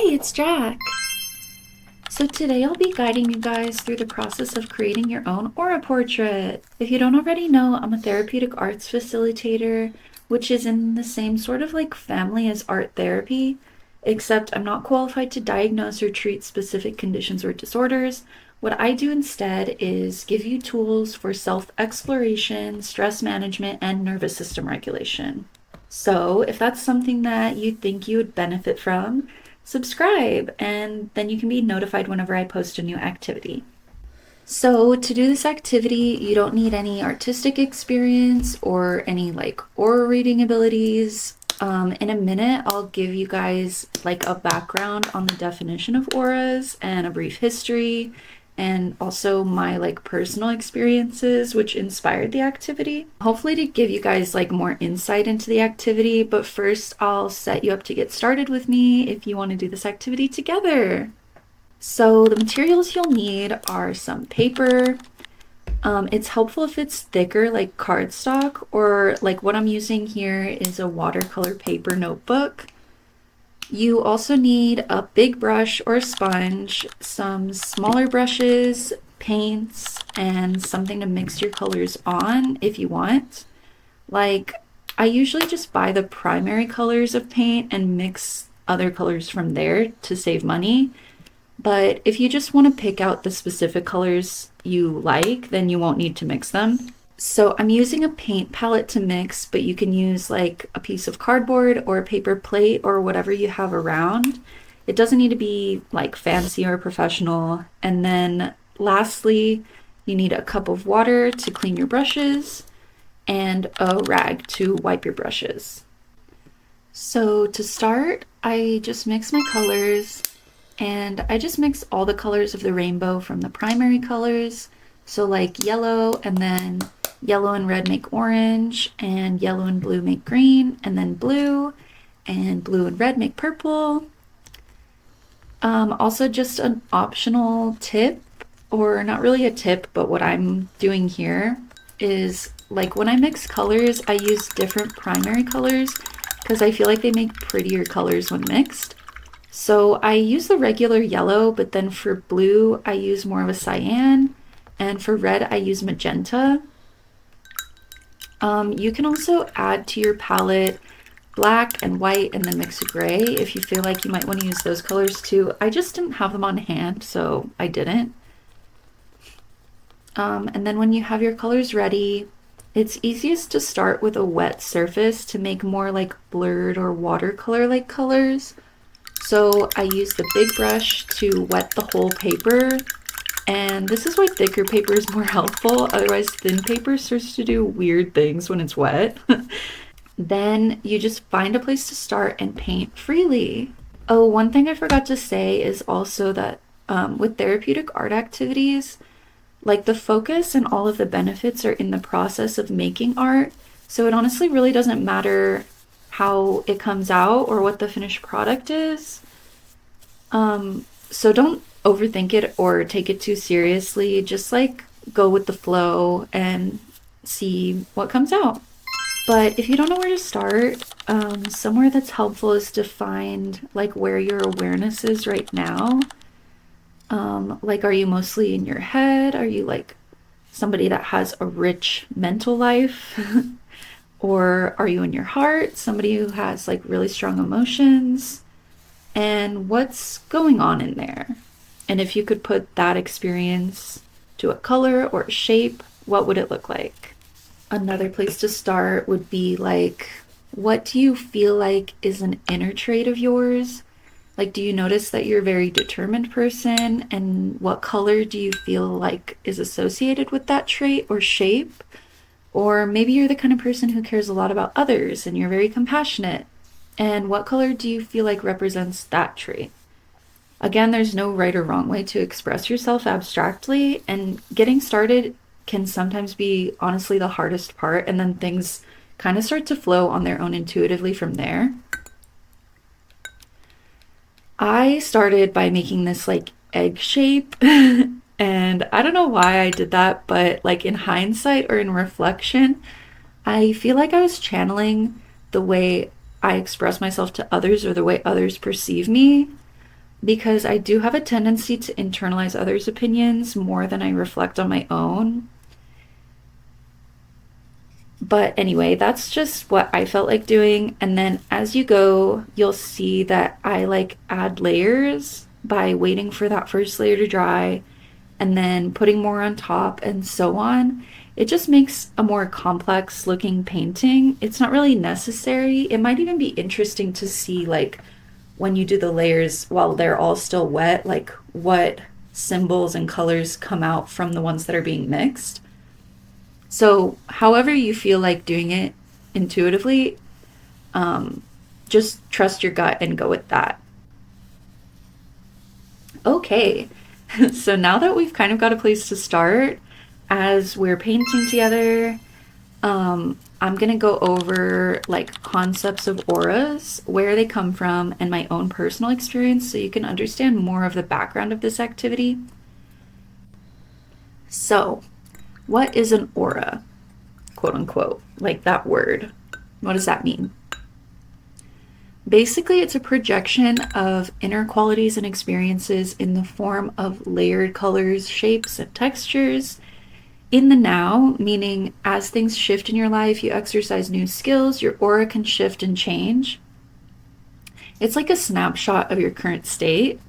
Hey, it's Jack. So today I'll be guiding you guys through the process of creating your own aura portrait. If you don't already know, I'm a therapeutic arts facilitator, which is in the same sort of like family as art therapy, except I'm not qualified to diagnose or treat specific conditions or disorders. What I do instead is give you tools for self-exploration, stress management, and nervous system regulation. So if that's something that you think you would benefit from, subscribe, and then you can be notified whenever I post a new activity. So to do this activity, you don't need any artistic experience or any like aura reading abilities. In a minute, I'll give you guys like a background on the definition of auras and a brief history, and also my like personal experiences which inspired the activity. Hopefully to give you guys like more insight into the activity, but first I'll set you up to get started with me if you want to do this activity together. So the materials you'll need are some paper. It's helpful if it's thicker like cardstock, or like what I'm using here is a watercolor paper notebook. You also need a big brush or sponge, some smaller brushes, paints, and something to mix your colors on if you want. Like, I usually just buy the primary colors of paint and mix other colors from there to save money. But if you just want to pick out the specific colors you like, then you won't need to mix them. So I'm using a paint palette to mix, but you can use like a piece of cardboard or a paper plate or whatever you have around. It doesn't need to be like fancy or professional. And then lastly, you need a cup of water to clean your brushes and a rag to wipe your brushes. So to start, I just mix my colors, and I just mix all the colors of the rainbow from the primary colors. So like yellow, and then yellow and red make orange, and yellow and blue make green, and then blue, and blue and red make purple. Also just an optional tip, or not really a tip, but what I'm doing here is like when I mix colors, I use different primary colors because I feel like they make prettier colors when mixed. So I use the regular yellow, but then for blue, I use more of a cyan, and for red, I use magenta. You can also add to your palette black and white and then mix a gray if you feel like you might want to use those colors too. I just didn't have them on hand, so I didn't. And then when you have your colors ready, it's easiest to start with a wet surface to make more like blurred or watercolor-like colors. So I use the big brush to wet the whole paper, and this is why thicker paper is more helpful. Otherwise, thin paper starts to do weird things when it's wet. Then you just find a place to start and paint freely. Oh, one thing I forgot to say is also that with therapeutic art activities, like the focus and all of the benefits are in the process of making art. So it honestly really doesn't matter how it comes out or what the finished product is. So don't overthink it or take it too seriously. Just like go with the flow and see what comes out. But if you don't know where to start, somewhere that's helpful is to find like where your awareness is right now. Like, are you mostly in your head? Are you like somebody that has a rich mental life? Or are you in your heart, somebody who has like really strong emotions? And what's going on in there? And if you could put that experience to a color or a shape, what would it look like? Another place to start would be like, what do you feel like is an inner trait of yours? Like, do you notice that you're a very determined person? And what color do you feel like is associated with that trait or shape? Or maybe you're the kind of person who cares a lot about others and you're very compassionate. And what color do you feel like represents that trait? Again, there's no right or wrong way to express yourself abstractly, and getting started can sometimes be honestly the hardest part, and then things kind of start to flow on their own intuitively from there. I started by making this like egg shape and I don't know why I did that, but like in hindsight or in reflection, I feel like I was channeling the way I express myself to others or the way others perceive me. because I do have a tendency to internalize others' opinions more than I reflect on my own. But anyway, that's just what I felt like doing. And then as you go, you'll see that I like add layers by waiting for that first layer to dry and then putting more on top and so on. It just makes a more complex looking painting. It's not really necessary. It might even be interesting to see, like, when you do the layers while they're all still wet, like what symbols and colors come out from the ones that are being mixed. So, however you feel like doing it intuitively, just trust your gut and go with that. Okay, so now that we've kind of got a place to start as we're painting together, I'm gonna go over like concepts of auras, where they come from, and my own personal experience so you can understand more of the background of this activity. So, what is an aura? Quote unquote, like that word. What does that mean? Basically, it's a projection of inner qualities and experiences in the form of layered colors, shapes, and textures in the now, meaning as things shift in your life, you exercise new skills, your aura can shift and change. It's like a snapshot of your current state.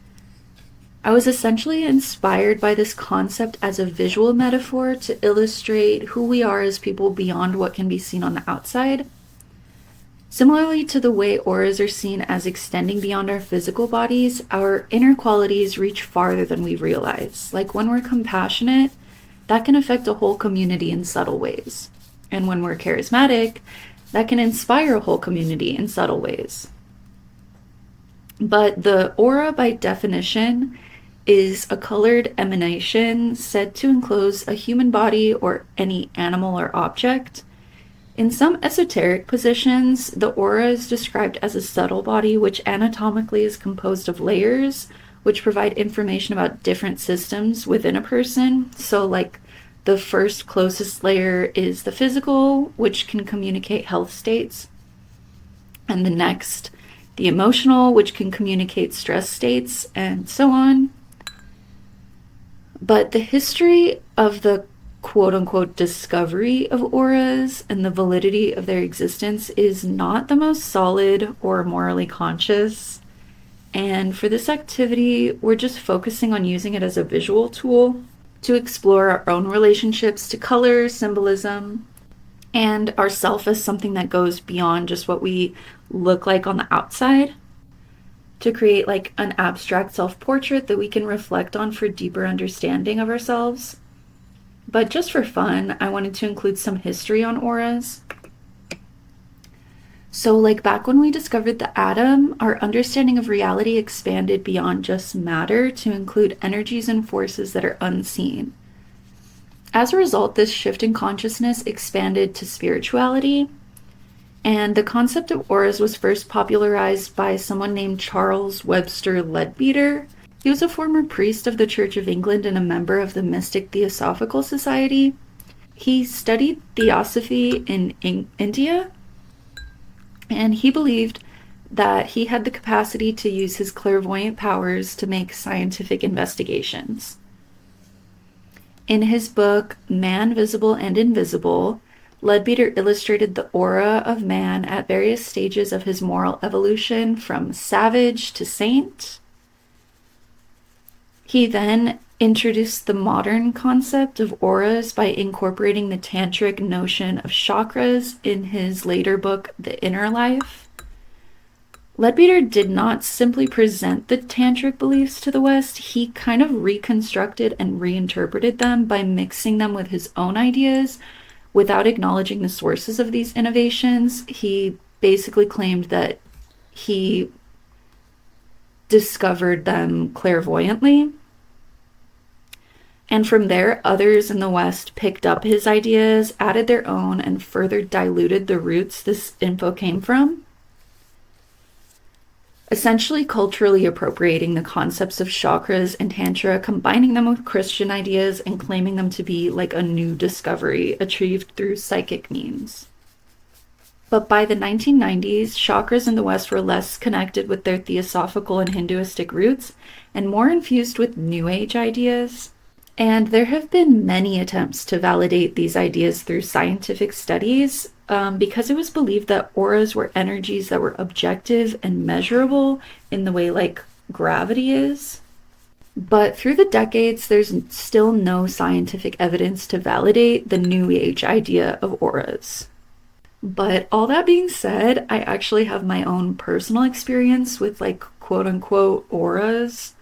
I was essentially inspired by this concept as a visual metaphor to illustrate who we are as people beyond what can be seen on the outside. Similarly to the way auras are seen as extending beyond our physical bodies, our inner qualities reach farther than we realize. Like when we're compassionate, that can affect a whole community in subtle ways. And when we're charismatic, that can inspire a whole community in subtle ways. But the aura, by definition, is a colored emanation said to enclose a human body or any animal or object. In some esoteric positions, the aura is described as a subtle body which anatomically is composed of layers which provide information about different systems within a person. So, like, the first closest layer is the physical, which can communicate health states, and the next, the emotional, which can communicate stress states, and so on. But the history of the quote-unquote discovery of auras and the validity of their existence is not the most solid or morally conscious. And for this activity, we're just focusing on using it as a visual tool to explore our own relationships to color, symbolism, and ourself as something that goes beyond just what we look like on the outside, to create like an abstract self-portrait that we can reflect on for deeper understanding of ourselves. But just for fun, I wanted to include some history on auras. So, like back when we discovered the atom, our understanding of reality expanded beyond just matter to include energies and forces that are unseen. As a result, this shift in consciousness expanded to spirituality, and the concept of auras was first popularized by someone named Charles Webster Leadbeater. He was a former priest of the Church of England and a member of the Mystic Theosophical Society. He studied theosophy in India, and he believed that he had the capacity to use his clairvoyant powers to make scientific investigations. In his book, Man, Visible and Invisible, Leadbeater illustrated the aura of man at various stages of his moral evolution, from savage to saint. He then introduced the modern concept of auras by incorporating the tantric notion of chakras in his later book, The Inner Life. Leadbeater did not simply present the tantric beliefs to the West, he kind of reconstructed and reinterpreted them by mixing them with his own ideas without acknowledging the sources of these innovations. He basically claimed that he discovered them clairvoyantly. And from there, others in the West picked up his ideas, added their own, and further diluted the roots this info came from, essentially culturally appropriating the concepts of chakras and tantra, combining them with Christian ideas, and claiming them to be like a new discovery achieved through psychic means. But by the 1990s, chakras in the West were less connected with their theosophical and Hinduistic roots and more infused with New Age ideas. And there have been many attempts to validate these ideas through scientific studies because it was believed that auras were energies that were objective and measurable in the way like gravity is. But through the decades, there's still no scientific evidence to validate the New Age idea of auras. But all that being said, I actually have my own personal experience with like quote unquote auras.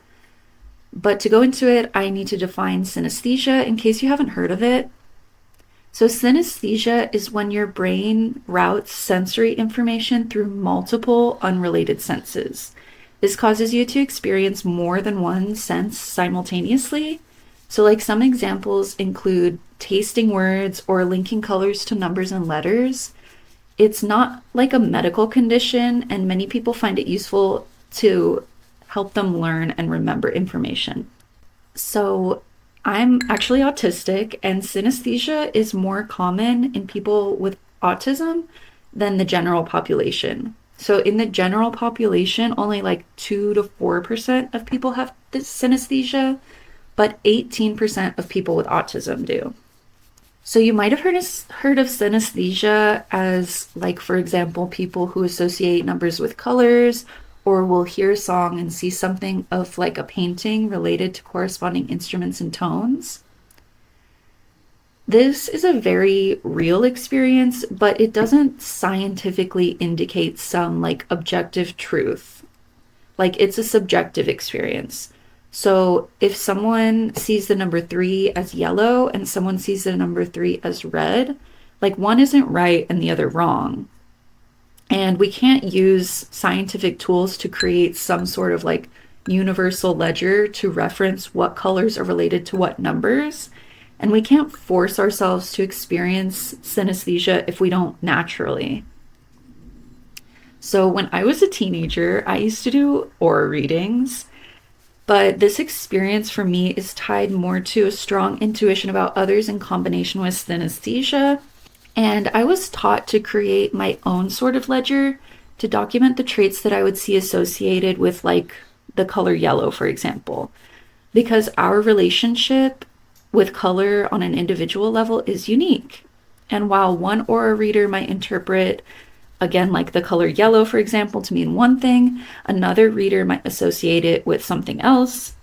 But to go into it, I need to define synesthesia in case you haven't heard of it. So, synesthesia is when your brain routes sensory information through multiple unrelated senses. This causes you to experience more than one sense simultaneously. So, like some examples include tasting words or linking colors to numbers and letters. It's not like a medical condition, and many people find it useful to help them learn and remember information. So, I'm actually autistic, and synesthesia is more common in people with autism than the general population. So, in the general population, only like 2 to 4% of people have this synesthesia, but 18% of people with autism do. So you might have heard of synesthesia as, like, for example, people who associate numbers with colors or will hear a song and see something of like a painting related to corresponding instruments and tones. This is a very real experience, but it doesn't scientifically indicate some like objective truth. Like it's a subjective experience. So if someone sees the number 3 as yellow and someone sees the number 3 as red, like one isn't right and the other wrong. And we can't use scientific tools to create some sort of like universal ledger to reference what colors are related to what numbers. And we can't force ourselves to experience synesthesia if we don't naturally. So when I was a teenager, I used to do aura readings. But this experience for me is tied more to a strong intuition about others in combination with synesthesia. And I was taught to create my own sort of ledger to document the traits that I would see associated with, like, the color yellow, for example. Because our relationship with color on an individual level is unique. And while one aura reader might interpret, again, like the color yellow, for example, to mean one thing, another reader might associate it with something else.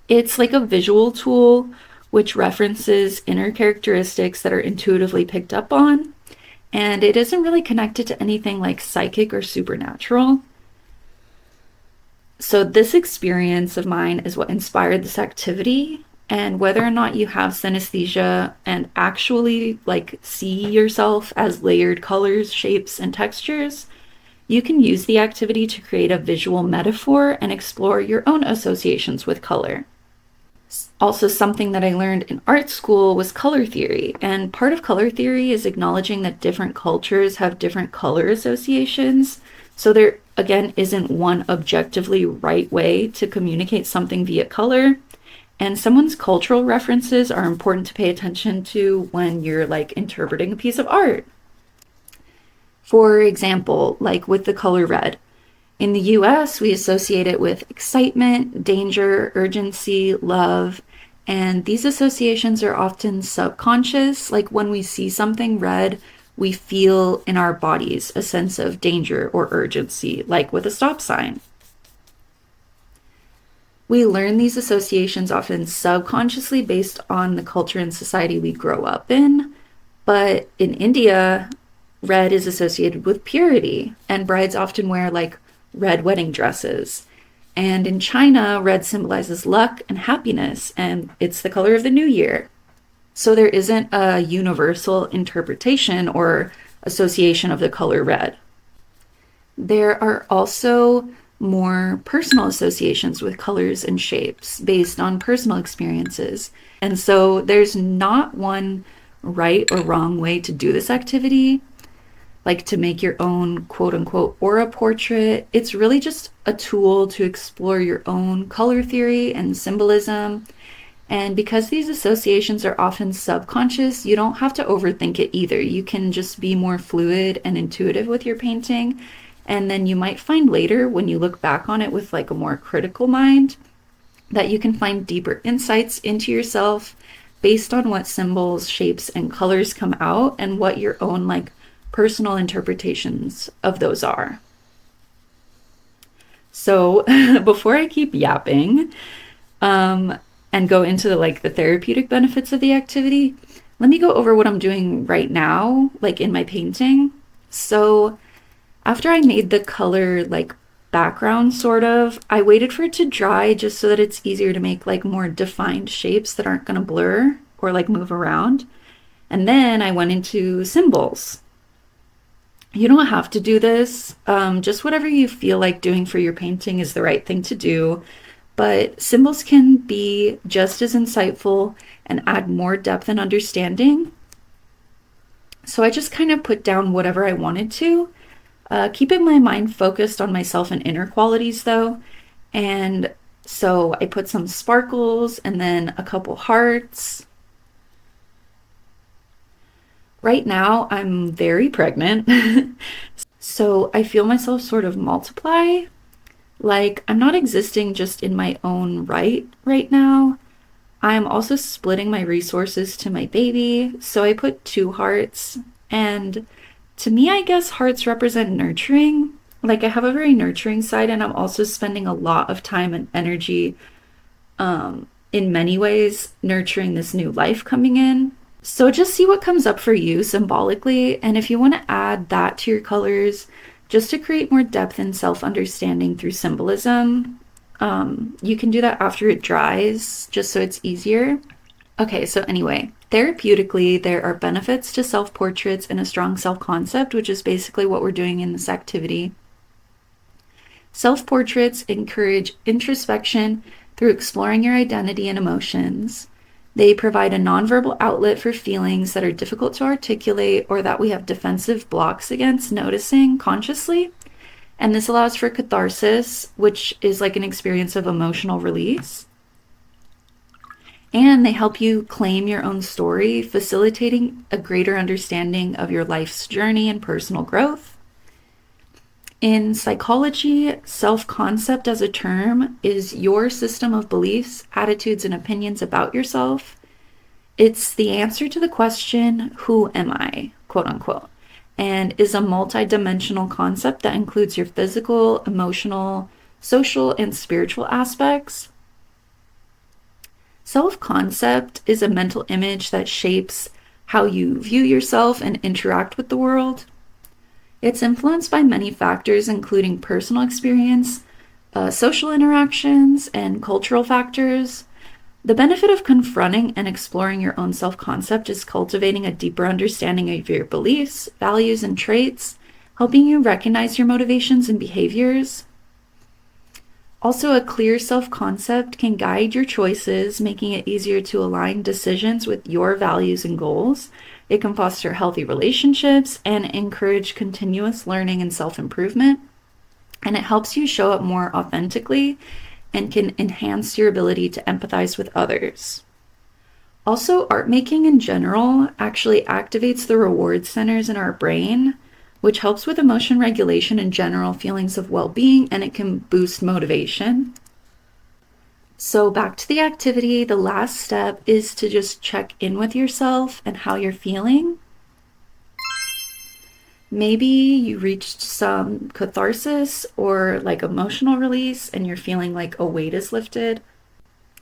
It's like a visual tool which references inner characteristics that are intuitively picked up on, and it isn't really connected to anything like psychic or supernatural. So this experience of mine is what inspired this activity. And whether or not you have synesthesia and actually like see yourself as layered colors, shapes, and textures, you can use the activity to create a visual metaphor and explore your own associations with color. Also, something that I learned in art school was color theory. And part of color theory is acknowledging that different cultures have different color associations. So there, again, isn't one objectively right way to communicate something via color. And someone's cultural references are important to pay attention to when you're like interpreting a piece of art. For example, like with the color red. In the US, we associate it with excitement, danger, urgency, love, and these associations are often subconscious. Like when we see something red, we feel in our bodies a sense of danger or urgency, like with a stop sign. We learn these associations often subconsciously based on the culture and society we grow up in. But in India, red is associated with purity, and brides often wear like red wedding dresses. And in China, red symbolizes luck and happiness, and it's the color of the new year. So there isn't a universal interpretation or association of the color red. There are also more personal associations with colors and shapes based on personal experiences. And so there's not one right or wrong way to do this activity, like to make your own quote unquote aura portrait. It's really just a tool to explore your own color theory and symbolism. And because these associations are often subconscious, you don't have to overthink it either. You can just be more fluid and intuitive with your painting. And then you might find later, when you look back on it with like a more critical mind, that you can find deeper insights into yourself based on what symbols, shapes, and colors come out and what your own like personal interpretations of those are. So before I keep yapping, and go into the therapeutic benefits of the activity, let me go over what I'm doing right now, like in my painting. So after I made the color like background sort of, I waited for it to dry just so that it's easier to make like more defined shapes that aren't going to blur or like move around. And then I went into symbols. You don't have to do this. Just whatever you feel like doing for your painting is the right thing to do. But symbols can be just as insightful and add more depth and understanding. So I just kind of put down whatever I wanted to, keeping my mind focused on myself and inner qualities though. And so I put some sparkles and then a couple hearts. Right now I'm very pregnant, so I feel myself sort of multiply. Like, I'm not existing just in my own right now. I'm also splitting my resources to my baby. So I put two hearts. And to me, I guess hearts represent nurturing. Like, I have a very nurturing side, and I'm also spending a lot of time and energy, in many ways, nurturing this new life coming in. So just see what comes up for you symbolically. And if you want to add that to your colors, just to create more depth and self-understanding through symbolism. You can do that after it dries, just so it's easier. Okay, so anyway, therapeutically, there are benefits to self-portraits and a strong self-concept, which is basically what we're doing in this activity. Self-portraits encourage introspection through exploring your identity and emotions. They provide a nonverbal outlet for feelings that are difficult to articulate or that we have defensive blocks against noticing consciously. And this allows for catharsis, which is like an experience of emotional release. And they help you claim your own story, facilitating a greater understanding of your life's journey and personal growth. In psychology, self-concept as a term is your system of beliefs, attitudes, and opinions about yourself. It's the answer to the question, who am I, quote unquote, and is a multidimensional concept that includes your physical, emotional, social, and spiritual aspects. Self-concept is a mental image that shapes how you view yourself and interact with the world. It's influenced by many factors, including personal experience, social interactions, and cultural factors. The benefit of confronting and exploring your own self-concept is cultivating a deeper understanding of your beliefs, values, and traits, helping you recognize your motivations and behaviors. Also, a clear self-concept can guide your choices, making it easier to align decisions with your values and goals. It can foster healthy relationships and encourage continuous learning and self-improvement. And it helps you show up more authentically and can enhance your ability to empathize with others. Also, art making in general actually activates the reward centers in our brain, which helps with emotion regulation and general feelings of well-being, and it can boost motivation. So back to the activity, the last step is to just check in with yourself and how you're feeling. Maybe you reached some catharsis or like emotional release and you're feeling like a weight is lifted.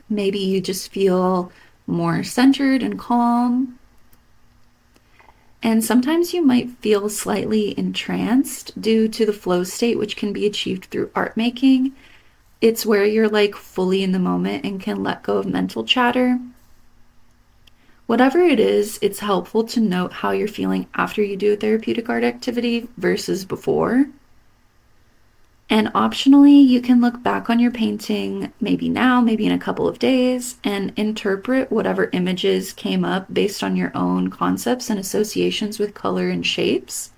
Maybe you just feel more centered and calm. And sometimes you might feel slightly entranced due to the flow state, which can be achieved through art making. It's where you're like fully in the moment and can let go of mental chatter. Whatever it is, it's helpful to note how you're feeling after you do a therapeutic art activity versus before. And optionally, you can look back on your painting, maybe now, maybe in a couple of days, and interpret whatever images came up based on your own concepts and associations with color and shapes.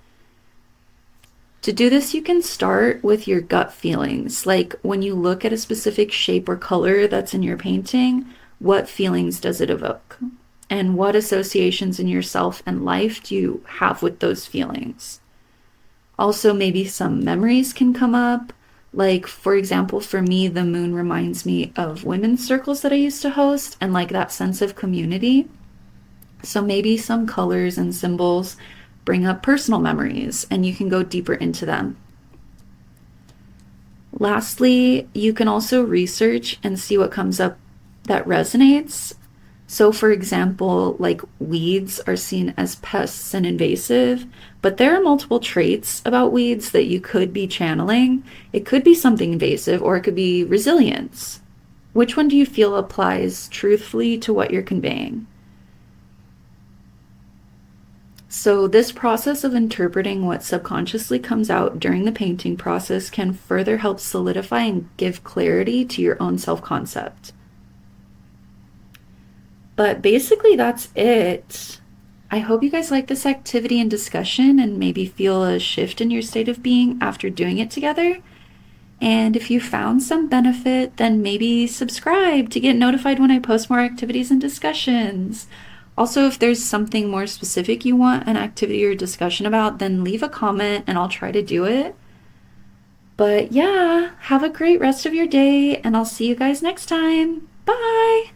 To do this, you can start with your gut feelings. Like when you look at a specific shape or color that's in your painting, what feelings does it evoke? And what associations in yourself and life do you have with those feelings? Also, maybe some memories can come up. Like, for example, for me, the moon reminds me of women's circles that I used to host and like that sense of community. So maybe some colors and symbols bring up personal memories and you can go deeper into them. Lastly, you can also research and see what comes up that resonates. So, for example, like weeds are seen as pests and invasive, but there are multiple traits about weeds that you could be channeling. It could be something invasive or it could be resilience. Which one do you feel applies truthfully to what you're conveying? So, this process of interpreting what subconsciously comes out during the painting process can further help solidify and give clarity to your own self concept. But basically, that's it. I hope you guys like this activity and discussion and maybe feel a shift in your state of being after doing it together. And if you found some benefit, then maybe subscribe to get notified when I post more activities and discussions. Also, if there's something more specific you want an activity or discussion about, then leave a comment and I'll try to do it. But yeah, have a great rest of your day and I'll see you guys next time. Bye!